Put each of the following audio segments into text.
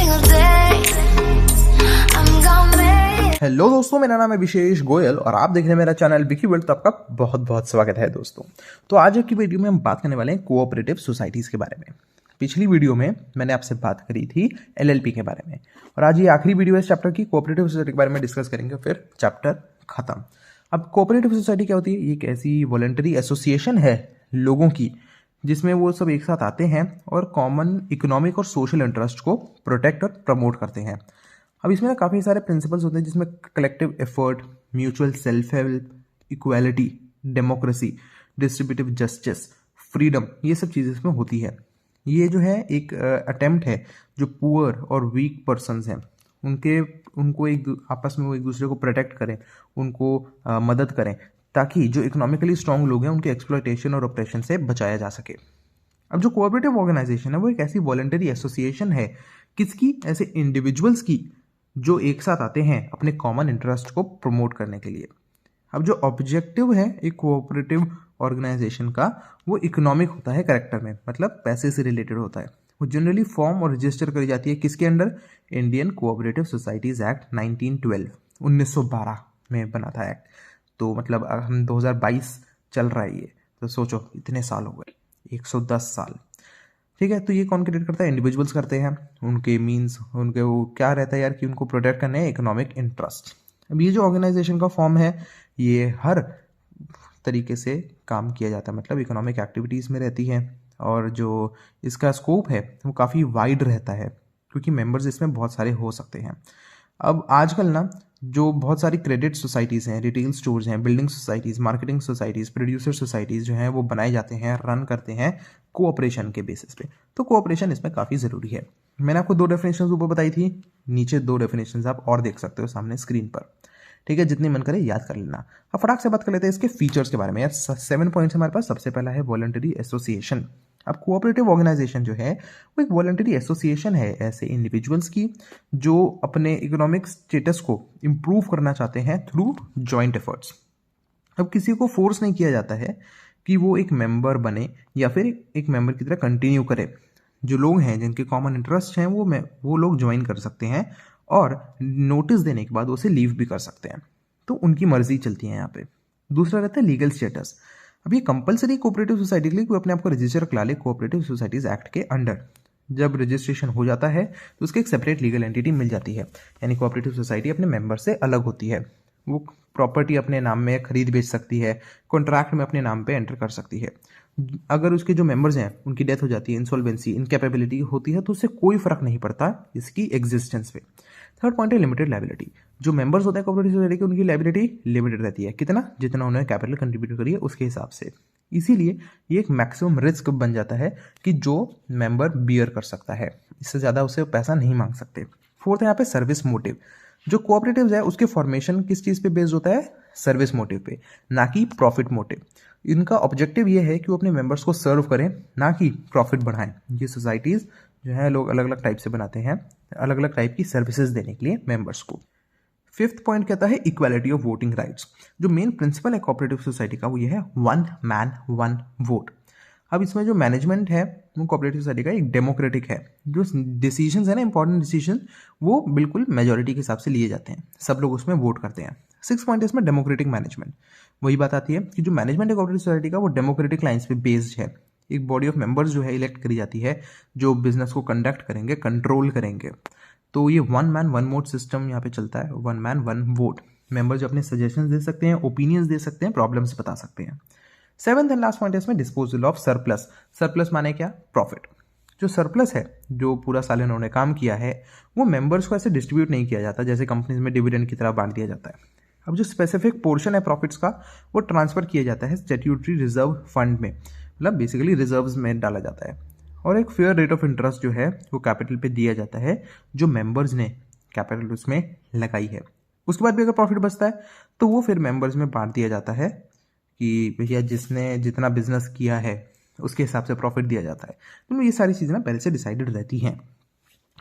single day. I'm gonna make hello दोस्तों, मेरा नाम है विशेष गोयल और आप देख रहे हैं मेरा चैनल विकी वर्ल्ड। तो आपका बहुत बहुत स्वागत है दोस्तों। तो आज की वीडियो में हम बात करने वाले हैं कोऑपरेटिव सोसाइटीज़ के बारे में। पिछली वीडियो में मैंने आपसे बात करी थी एलएलपी के बारे में और आज ये आखिरी वीडियो है इस चैप्टर की। कोऑपरेटिव सोसाइटी के बारे में डिस्कस करेंगे, फिर चैप्टर खत्म। अब कोऑपरेटिव सोसाइटी क्या होती है? ये एक ऐसी वॉलंटरी एसोसिएशन है लोगों की जिसमें वो सब एक साथ आते हैं और कॉमन इकोनॉमिक और सोशल इंटरेस्ट को प्रोटेक्ट और प्रमोट करते हैं। अब इसमें ना काफ़ी सारे प्रिंसिपल्स होते हैं जिसमें collective effort, mutual self help, equality, democracy, distributive justice, freedom, ये सब चीज़ें इसमें होती है। ये जो है एक अटेम्प्ट है जो पुअर और वीक पर्सनस हैं उनको एक आपस में वो एक दूसरे को प्रोटेक्ट करें, उनको मदद करें ताकि जो इकोनॉमिकली स्ट्रांग लोग हैं उनके एक्सप्लॉयटेशन और ऑपरेशन से बचाया जा सके। अब जो कोऑपरेटिव ऑर्गेनाइजेशन है वो एक ऐसी वॉलंटरी एसोसिएशन है, किसकी? ऐसे इंडिविजुअल्स की जो एक साथ आते हैं अपने कॉमन इंटरेस्ट को प्रमोट करने के लिए। अब जो ऑब्जेक्टिव है एक कोऑपरेटिव ऑर्गेनाइजेशन का वो इकोनॉमिक होता है कैरेक्टर में, मतलब पैसे से रिलेटेड होता है। वो जनरली फॉर्म और रजिस्टर करी जाती है किसके under? Indian cooperative societies act 1912, 1912 में बना था एक्ट। तो मतलब हम 2022 चल रहा है ये, तो सोचो इतने साल हो गए, 110 साल। ठीक है, तो ये कौन क्रिएट करता है? इंडिविजुअल्स करते हैं। उनके मीन्स उनके वो क्या रहता है यार कि उनको प्रोटेक्ट करने हैं इकोनॉमिक इंटरेस्ट। अब ये जो ऑर्गेनाइजेशन का फॉर्म है ये हर तरीके से काम किया जाता है, मतलब इकोनॉमिक एक्टिविटीज़ में रहती है और जो इसका स्कोप है वो काफ़ी वाइड रहता है क्योंकि मेंबर्स इसमें बहुत सारे हो सकते हैं। अब आजकल ना जो बहुत सारी क्रेडिट सोसाइटीज़ हैं, रिटेल स्टोर्स हैं, building societies, marketing societies, producer societies जो हैं वो बनाए जाते हैं, रन करते हैं कोऑपरेशन के बेसिस पे। तो कोऑपरेशन इसमें काफ़ी ज़रूरी है। मैंने आपको 2 डेफिनेशंस ऊपर बताई थी, नीचे 2 डेफिनेशंस आप और देख सकते हो सामने स्क्रीन पर। ठीक है, जितनी मन करे याद कर लेना। अब फटाक से बात कर लेते हैं इसके फीचर्स के बारे में। यार 7 पॉइंट्स हमारे पास। सबसे पहला है वॉलंटरी एसोसिएशन। अब कोऑपरेटिव ऑर्गेनाइजेशन जो है वो एक वॉलंटरी एसोसिएशन है ऐसे इंडिविजुअल्स की जो अपने इकोनॉमिक स्टेटस को इम्प्रूव करना चाहते हैं थ्रू जॉइंट एफर्ट्स। अब किसी को फोर्स नहीं किया जाता है कि वो एक मेंबर बने या फिर एक मेंबर की तरह कंटिन्यू करे। जो लोग हैं जिनके कॉमन इंटरेस्ट हैं वो लोग ज्वाइन कर सकते हैं और नोटिस देने के बाद उसे लीव भी कर सकते हैं। तो उनकी मर्जी चलती है यहाँ पे। दूसरा रहता है लीगल स्टेटस। अब ये कंपलसरी कोऑपरेटिव सोसाइटी के लिए कोई अपने आप को रजिस्टर करा ले कोऑपरेटिव सोसाइटीज एक्ट के अंडर। जब रजिस्ट्रेशन हो जाता है तो उसके एक सेपरेट लीगल एंटिटी मिल जाती है, यानी कोऑपरेटिव सोसाइटी अपने मेंबर से अलग होती है। वो प्रॉपर्टी अपने नाम में खरीद बेच सकती है, कॉन्ट्रैक्ट में अपने नाम पे एंटर कर सकती है। अगर उसके जो मेंबर्स हैं उनकी डेथ हो जाती है, इंसॉल्वेंसी, इनकैपेबिलिटी होती है, तो उससे कोई फर्क नहीं पड़ता इसकी एग्जिस्टेंस पे। थर्ड पॉइंट है लिमिटेड लायबिलिटी। जो मेंबर्स होते हैं कोऑपरेटिव सोसाइटी के उनकी लायबिलिटी लिमिटेड रहती है। कितना? जितना उन्होंने कैपिटल कंट्रीब्यूट करी है उसके हिसाब से। इसीलिए ये एक मैक्सिमम रिस्क बन जाता है कि जो मेंबर बियर कर सकता है, इससे ज़्यादा उसे पैसा नहीं मांग सकते। फोर्थ है यहाँ पे सर्विस मोटिव। जो कोऑपरेटिव्स है उसके फॉर्मेशन किस चीज़ पे बेस्ड होता है? सर्विस मोटिव पे, ना कि प्रॉफिट मोटिव। इनका ऑब्जेक्टिव ये है कि वो अपने मेंबर्स को सर्व करें, ना कि प्रॉफिट बढ़ाएं। ये सोसाइटीज़ जो है लोग अलग अलग टाइप से बनाते हैं, अलग अलग टाइप की सर्विसेज देने के लिए मेंबर्स को। फिफ्थ पॉइंट कहता है इक्वालिटी ऑफ वोटिंग राइट्स। जो मेन प्रिंसिपल है कोऑपरेटिव सोसाइटी का वो ये है 1 मैन 1 वोट। अब इसमें जो मैनेजमेंट है वो कोऑपरेटिव सोसाइटी का एक डेमोक्रेटिक है। जो डिसीजंस है ना, इंपॉर्टेंट डिसीजन, वो बिल्कुल मेजोरिटी के हिसाब से लिए जाते हैं, सब लोग उसमें वोट करते हैं। 6 पॉइंट इसमें डेमोक्रेटिक मैनेजमेंट। वही बात आती है कि जो मैनेजमेंट है कोऑपरेटिव सोसाइटी का वो डेमोक्रेटिक लाइन्स पे बेस्ड है। एक बॉडी ऑफ मेंबर्स जो है इलेक्ट करी जाती है जो बिजनेस को कंडक्ट करेंगे, कंट्रोल करेंगे। तो ये 1 मैन 1 वोट सिस्टम यहाँ पे चलता है। 1 मैन 1 वोट। मेंबर जो अपने सजेशंस दे सकते हैं, ओपिनियंस दे सकते हैं, प्रॉब्लम्स बता सकते हैं। 7th एंड लास्ट पॉइंट है इसमें डिस्पोजल ऑफ सरप्लस। सरप्लस माने क्या? प्रॉफिट। जो सरप्लस है, जो पूरा साल इन्होंने काम किया है, वो मेंबर्स को ऐसे डिस्ट्रीब्यूट नहीं किया जाता जैसे कंपनीज में डिविडेंड की तरह बांट दिया जाता है। अब जो स्पेसिफिक पोर्शन है प्रॉफिट्स का वो ट्रांसफर किया जाता है स्टैट्यूटरी रिजर्व फंड में, मतलब बेसिकली रिजर्व्स में डाला जाता है। और एक फेयर रेट ऑफ इंटरेस्ट जो है वो कैपिटल पे दिया जाता है जो मेंबर्स ने कैपिटल उसमें लगाई है। उसके बाद भी अगर प्रॉफिट बचता है तो वो फिर मेंबर्स में बांट दिया जाता है कि भैया जिसने जितना बिजनेस किया है उसके हिसाब से प्रॉफिट दिया जाता है। तो ये सारी चीज़ें ना पहले से डिसाइडेड रहती हैं।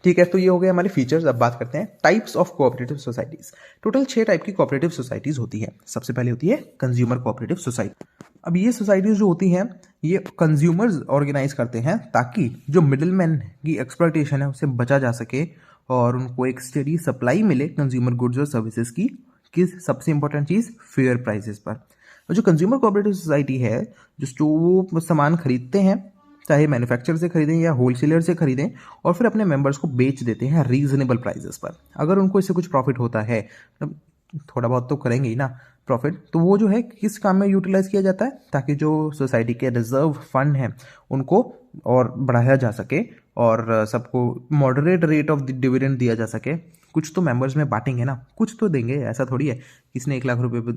ठीक है, तो ये हो गए हमारे फीचर्स। अब बात करते हैं types of cooperative societies. Total 6 type की कोऑपरेटिव सोसाइटीज होती है। सबसे पहले होती है कंज्यूमर कोऑपरेटिव सोसाइटी। अब ये सोसाइटीज जो होती हैं ये कंज्यूमर्स ऑर्गेनाइज करते हैं ताकि जो मिडिलमैन की एक्सप्लॉयटेशन है उससे बचा जा सके और उनको एक स्टेडी सप्लाई मिले कंज्यूमर गुड्स और सर्विसेज की सबसे इंपॉर्टेंट चीज़ फेयर प्राइसेस पर। और जो कंज्यूमर कोऑपरेटिव सोसाइटी है, जो वो सामान खरीदते हैं, चाहे मैन्युफैक्चरर से खरीदें या होलसेलर से खरीदें, और फिर अपने मेंबर्स को बेच देते हैं रीजनेबल प्राइसेस पर। अगर उनको इससे कुछ प्रॉफिट होता है, थोड़ा बहुत तो करेंगे ही ना प्रॉफिट, तो वो जो है किस काम में यूटिलाइज किया जाता है, ताकि जो सोसाइटी के रिजर्व फंड हैं उनको और बढ़ाया जा सके और सबको मॉडरेट रेट ऑफ डिविडेंड दिया जा सके। कुछ तो मेंबर्स में बांटेंगे ना, कुछ तो देंगे, ऐसा थोड़ी है किसने 1 लाख रुपए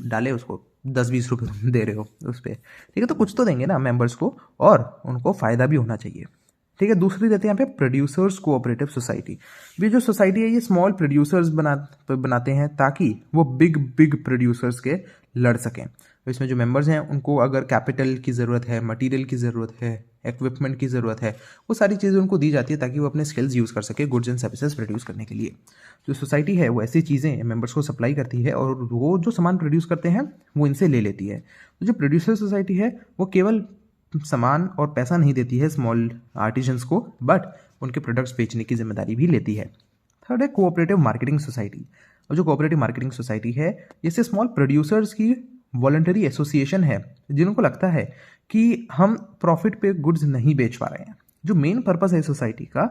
डाले उसको 10-20 रुपए दे रहे हो उस पर, ठीक है, तो कुछ तो देंगे ना मेंबर्स को और उनको फ़ायदा भी होना चाहिए, ठीक है। दूसरी रहती है यहाँ पे प्रोड्यूसर्स कोऑपरेटिव सोसाइटी। ये जो सोसाइटी है ये स्मॉल प्रोड्यूसर्स बनाते हैं ताकि वो बिग प्रोड्यूसर्स के लड़ सकें। तो इसमें जो मेंबर्स हैं उनको अगर कैपिटल की ज़रूरत है, मटेरियल की ज़रूरत है, इक्विपमेंट की ज़रूरत है, वो सारी चीज़ें उनको दी जाती है ताकि वो अपने स्किल्स यूज़ कर सके गुड्स एंड सर्विसेज प्रोड्यूस करने के लिए। जो सोसाइटी है वो ऐसी चीज़ें मेंबर्स को सप्लाई करती है और वो जो सामान प्रोड्यूस करते हैं वो इनसे ले लेती है। तो जो प्रोड्यूसर सोसाइटी है वो केवल सामान और पैसा नहीं देती है स्मॉल आर्टिजन्स को, बट उनके प्रोडक्ट्स बेचने की जिम्मेदारी भी लेती है। थर्ड है कोऑपरेटिव मार्केटिंग सोसाइटी। और जो कोऑपरेटिव मार्केटिंग सोसाइटी है इससे स्मॉल प्रोड्यूसर्स की वॉलंटरी एसोसिएशन है जिनको लगता है कि हम प्रॉफिट पे गुड्स नहीं बेच पा रहे हैं। जो मेन पर्पस है सोसाइटी का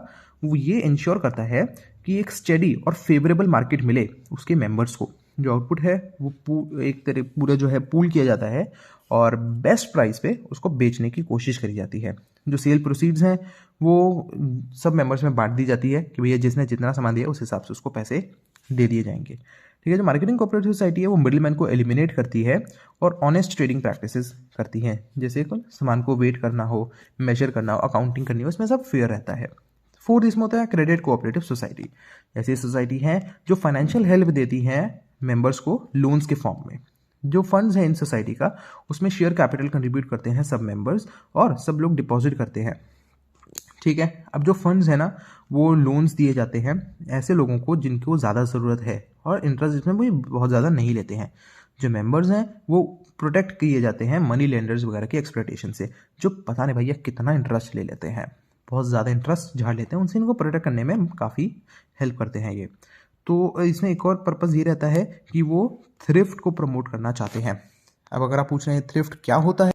वो ये इंश्योर करता है कि एक स्टेडी और फेवरेबल मार्केट मिले उसके मेंबर्स को। जो आउटपुट है वो एक तरह पूरा जो है पूल किया जाता है और बेस्ट प्राइस पे उसको बेचने की कोशिश करी जाती है। जो सेल प्रोसीड्स हैं वो सब मेंबर्स में बांट दी जाती है कि भैया जिसने जितना सामान दिया उस हिसाब से उसको पैसे दे दिए जाएंगे, ठीक है। जो मार्केटिंग कोऑपरेटिव सोसाइटी है वो मिडिलमैन को एलिमिनेट करती है और ऑनेस्ट ट्रेडिंग प्रैक्टिसेस करती हैं, जैसे सामान को वेट करना हो, मेजर करना हो, अकाउंटिंग करनी हो, इसमें सब फेयर रहता है। फोर्थ इसमें होता है क्रेडिट कोऑपरेटिव सोसाइटी। ऐसी सोसाइटी हैं जो फाइनेंशियल हेल्प देती हैं मेंबर्स को लोन्स के फॉर्म में। जो फंड्स हैं इन सोसाइटी का उसमें शेयर कैपिटल कंट्रीब्यूट करते हैं सब मेंबर्स और सब लोग डिपॉजिट करते हैं, ठीक है। अब जो फंड्स है ना वो लोन्स दिए जाते हैं ऐसे लोगों को जिनको ज़्यादा ज़रूरत है और इंटरेस्ट इसमें भी बहुत ज़्यादा नहीं लेते हैं। जो मेंबर्स हैं वो प्रोटेक्ट किए जाते हैं मनी लेंडर्स वगैरह की एक्सप्लॉयटेशन से, जो पता नहीं भैया कितना इंटरेस्ट ले लेते हैं, बहुत ज़्यादा इंटरेस्ट झाड़ लेते हैं, उनसे इनको प्रोटेक्ट करने में काफ़ी हेल्प करते हैं ये। तो इसमें एक और पर्पज़ ये रहता है कि वो थ्रिफ्ट को प्रमोट करना चाहते हैं। अब अगर आप पूछ रहे हैं थ्रिफ्ट क्या होता है,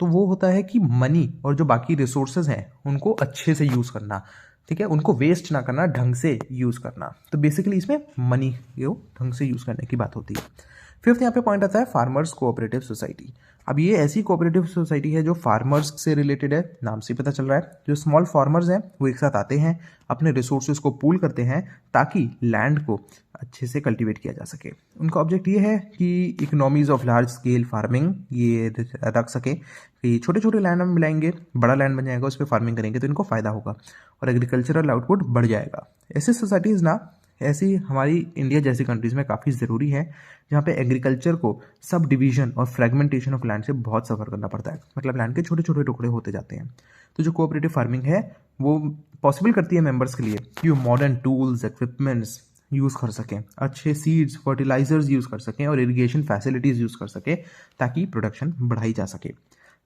तो वो होता है कि मनी और जो बाकी रिसोर्सेज हैं उनको अच्छे से यूज़ करना, ठीक है, उनको वेस्ट ना करना, ढंग से यूज़ करना। तो बेसिकली इसमें मनी को ढंग से यूज़ करने की बात होती है। फिफ्थ यहाँ पे पॉइंट आता है फार्मर्स कोऑपरेटिव सोसाइटी। अब ये ऐसी कोऑपरेटिव सोसाइटी है जो फार्मर्स से रिलेटेड है, नाम से पता चल रहा है। जो स्मॉल फार्मर्स हैं वो एक साथ आते हैं, अपने रिसोर्सेज को पूल करते हैं ताकि लैंड को अच्छे से कल्टीवेट किया जा सके। उनका ऑब्जेक्ट ये है कि economies of large scale farming ये रख सके कि छोटे छोटे लैंड में मिलाएंगे, बड़ा लैंड बन जाएगा, उस पर फार्मिंग करेंगे तो इनको फ़ायदा होगा और एग्रीकल्चरल आउटपुट बढ़ जाएगा। ऐसी सोसाइटीज़ ना ऐसी हमारी इंडिया जैसी कंट्रीज़ में काफ़ी ज़रूरी है जहाँ पे एग्रीकल्चर को सब डिवीजन और फ्रेगमेंटेशन ऑफ लैंड से बहुत सफ़र करना पड़ता है, मतलब लैंड के छोटे छोटे टुकड़े होते जाते हैं। तो जो कोऑपरेटिव फार्मिंग है वो पॉसिबल करती है मेंबर्स के लिए कि वो मॉडर्न टूल्स इक्विपमेंट्स यूज़ कर सकें, अच्छे सीड्स फर्टिलाइजर्स यूज़ कर सकें और इरिगेशन फैसिलिटीज़ यूज़ कर सकें ताकि प्रोडक्शन बढ़ाई जा सके।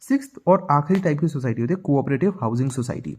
सिक्स्थ और आखिरी टाइप की सोसाइटी होती है कोऑपरेटिव हाउसिंग सोसाइटी।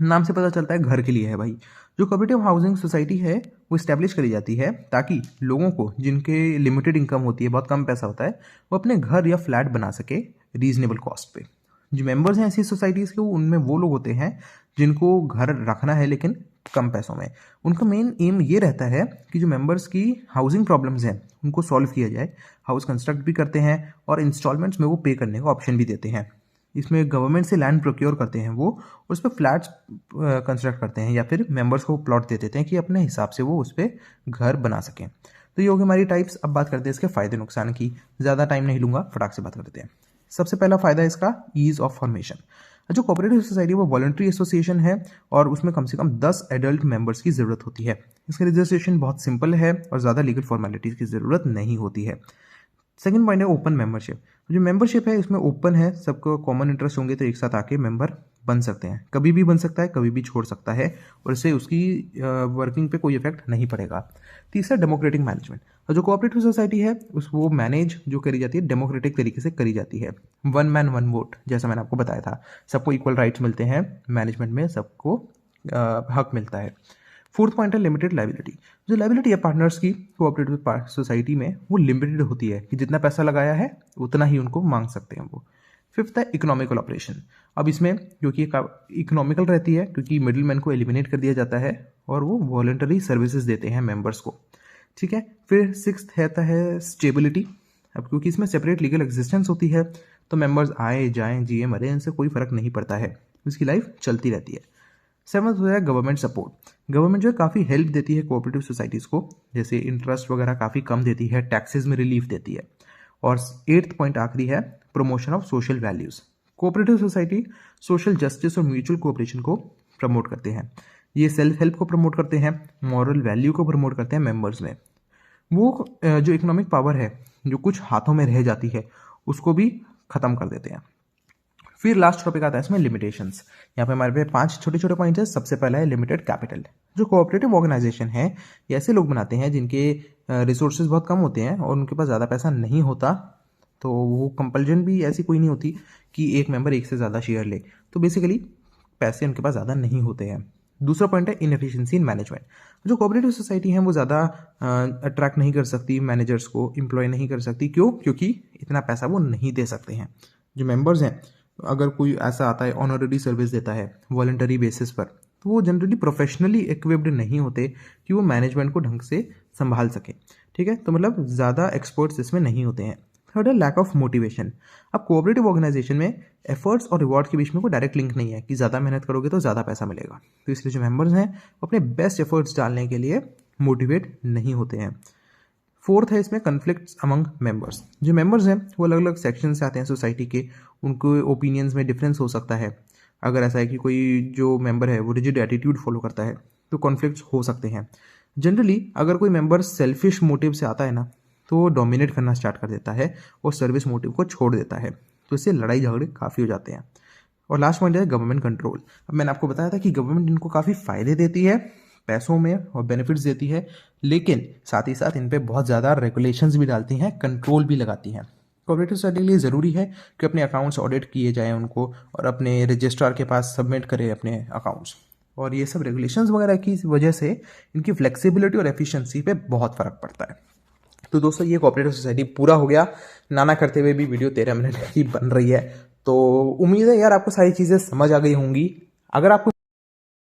नाम से पता चलता है घर के लिए है भाई। जो कोऑपरेटिव हाउसिंग सोसाइटी है वो इस्टेब्लिश करी जाती है ताकि लोगों को जिनके लिमिटेड इनकम होती है, बहुत कम पैसा होता है, वो अपने घर या फ्लैट बना सके रीजनेबल कॉस्ट पे। जो मेंबर्स हैं ऐसी सोसाइटीज़ के उनमें वो लोग होते हैं जिनको घर रखना है लेकिन कम पैसों में। उनका मेन एम ये रहता है कि जो मेंबर्स की हाउसिंग प्रॉब्लम्स हैं उनको सॉल्व किया जाए। हाउस कंस्ट्रक्ट भी करते हैं और इंस्टॉलमेंट्स में वो पे करने का ऑप्शन भी देते हैं। इसमें गवर्नमेंट से लैंड प्रोक्योर करते हैं वो, उस पर फ्लैट्स कंस्ट्रक्ट करते हैं या फिर मेंबर्स को प्लॉट दे देते हैं कि अपने हिसाब से वो उस पर घर बना सकें। तो ये होगी हमारी टाइप्स। अब बात करते हैं इसके फ़ायदे नुकसान की। ज़्यादा टाइम नहीं लूँगा, फटाक से बात करते हैं। सबसे पहला फ़ायदा इसका ईज़ ऑफ फॉर्मेशन। जो कोऑपरेटिव सोसाइटी वो वॉलंटरी एसोसिएशन है और उसमें कम से कम 10 एडल्ट मेंबर्स की ज़रूरत होती है। इसका रजिस्ट्रेशन बहुत सिंपल है और ज़्यादा लीगल फॉर्मेलिटीज़ की ज़रूरत नहीं होती है। सेकंड पॉइंट है ओपन मेंबरशिप। जो मेंबरशिप है इसमें ओपन है, सबको कॉमन इंटरेस्ट होंगे तो एक साथ आके मेंबर बन सकते हैं। कभी भी बन सकता है, कभी भी छोड़ सकता है और इससे उसकी वर्किंग पे कोई इफेक्ट नहीं पड़ेगा। तीसरा डेमोक्रेटिक मैनेजमेंट। और जो कोऑपरेटिव सोसाइटी है वो मैनेज जो करी जाती है डेमोक्रेटिक तरीके से करी जाती है। वन मैन वन वोट, जैसा मैंने आपको बताया था, सबको इक्वल राइट्स मिलते हैं मैनेजमेंट में, सबको हक मिलता है। फोर्थ पॉइंट है लिमिटेड लाइबिलिटी। जो लाइबिलिटी है पार्टनर्स की कोऑपरेटिव सोसाइटी में वो लिमिटेड होती है कि जितना पैसा लगाया है उतना ही उनको मांग सकते हैं वो। फिफ्थ है इकोनॉमिकल ऑपरेशन। अब इसमें क्योंकि इकोनॉमिकल रहती है क्योंकि मिडिल मैन को एलिमिनेट कर दिया जाता है और वो वॉलंटरी सर्विसेज देते हैं मेंबर्स को, ठीक है। फिर सिक्स्थ है स्टेबिलिटी। अब क्योंकि इसमें सेपरेट लीगल एग्जिस्टेंस होती है तो मेंबर्स आए जाएं जिए मरे इनसे कोई फर्क नहीं पड़ता है, उसकी लाइफ चलती रहती है। सेवंथ हो है गवर्नमेंट सपोर्ट। गवर्नमेंट जो है काफ़ी हेल्प देती है कोऑपरेटिव सोसाइटीज़ को, जैसे इंटरेस्ट वगैरह काफ़ी कम देती है, टैक्सेस में रिलीफ देती है। और एट्थ पॉइंट आखिरी है promotion of social values. Cooperative society social justice और म्यूचुअल कोऑपरेशन को प्रमोट करते हैं। ये सेल्फ हेल्प को प्रमोट करते हैं, मॉरल वैल्यू को प्रमोट करते हैं मेंबर्स में। वो जो इकोनॉमिक पावर है जो कुछ हाथों में रह जाती है उसको भी ख़त्म कर देते हैं। फिर लास्ट टॉपिक आता है इसमें लिमिटेशंस। यहाँ पे हमारे पे 5 छोटे छोटे पॉइंट्स है। सबसे पहला है लिमिटेड कैपिटल। जो कोऑपरेटिव ऑर्गेनाइजेशन है ये ऐसे लोग बनाते हैं जिनके रिसोर्सेज बहुत कम होते हैं और उनके पास ज़्यादा पैसा नहीं होता, तो वो कंपल्जन भी ऐसी कोई नहीं होती कि एक मेंबर एक से ज़्यादा शेयर ले, तो बेसिकली पैसे उनके पास ज़्यादा नहीं होते हैं। दूसरा पॉइंट है इनएफिशिएंसी इन मैनेजमेंट। जो कोऑपरेटिव सोसाइटी है वो ज़्यादा अट्रैक्ट नहीं कर सकती मैनेजर्स को, एम्प्लॉय नहीं कर सकती। क्यों? क्योंकि इतना पैसा वो नहीं दे सकते हैं। जो मेंबर्स हैं अगर कोई ऐसा आता है ऑनररी सर्विस देता है वॉलंटरी बेसिस पर, तो वो जनरली प्रोफेशनली इक्विप्ड नहीं होते कि वो मैनेजमेंट को ढंग से संभाल सके, ठीक है। तो मतलब ज़्यादा एक्सपर्ट्स इसमें नहीं होते हैं। थर्ड है लैक ऑफ मोटिवेशन। अब कोऑपरेटिव ऑर्गेनाइजेशन में एफर्ट्स और रिवॉर्ड के बीच में कोई डायरेक्ट लिंक नहीं है कि ज़्यादा मेहनत करोगे तो ज़्यादा पैसा मिलेगा, तो इसलिए जो मेंबर्स हैं अपने बेस्ट एफर्ट्स डालने के लिए मोटिवेट नहीं होते हैं। फोर्थ है इसमें कन्फ्लिक्ट्स अमंग मेंबर्स। जो मेंबर्स हैं वो अलग अलग सेक्शन से आते हैं सोसाइटी के, उनको ओपिनियंस में डिफरेंस हो सकता है। अगर ऐसा है कि कोई जो मेंबर है वो रिजिड एटीट्यूड फॉलो करता है तो कॉन्फ्लिक्ट्स हो सकते हैं। जनरली अगर कोई मेंबर सेल्फिश मोटिव से आता है ना तो वो डोमिनेट करना स्टार्ट कर देता है और सर्विस मोटिव को छोड़ देता है, तो इससे लड़ाई झगड़े काफ़ी हो जाते हैं। और लास्ट पॉइंट है गवर्नमेंट कंट्रोल। अब मैंने आपको बताया था कि गवर्नमेंट इनको काफ़ी फ़ायदे देती है पैसों में और बेनिफिट्स देती है, लेकिन साथ ही साथ इन पे बहुत ज़्यादा रेगुलेशंस भी डालती हैं, कंट्रोल भी लगाती हैं। कोऑपरेटिव सोसाइटी के लिए ज़रूरी है कि अपने अकाउंट्स ऑडिट किए जाएं उनको और अपने रजिस्ट्रार के पास सबमिट करें अपने अकाउंट्स। और ये सब रेगुलेशंस वगैरह की वजह से इनकी फ्लेक्सिबिलिटी और एफिशिएंसी पे बहुत फ़र्क पड़ता है। तो दोस्तों ये कोऑपरेटिव सोसाइटी पूरा हो गया। नाना करते हुए भी वीडियो 13 मिनट की बन रही है, तो उम्मीद है यार आपको सारी चीज़ें समझ आ गई होंगी। अगर आपको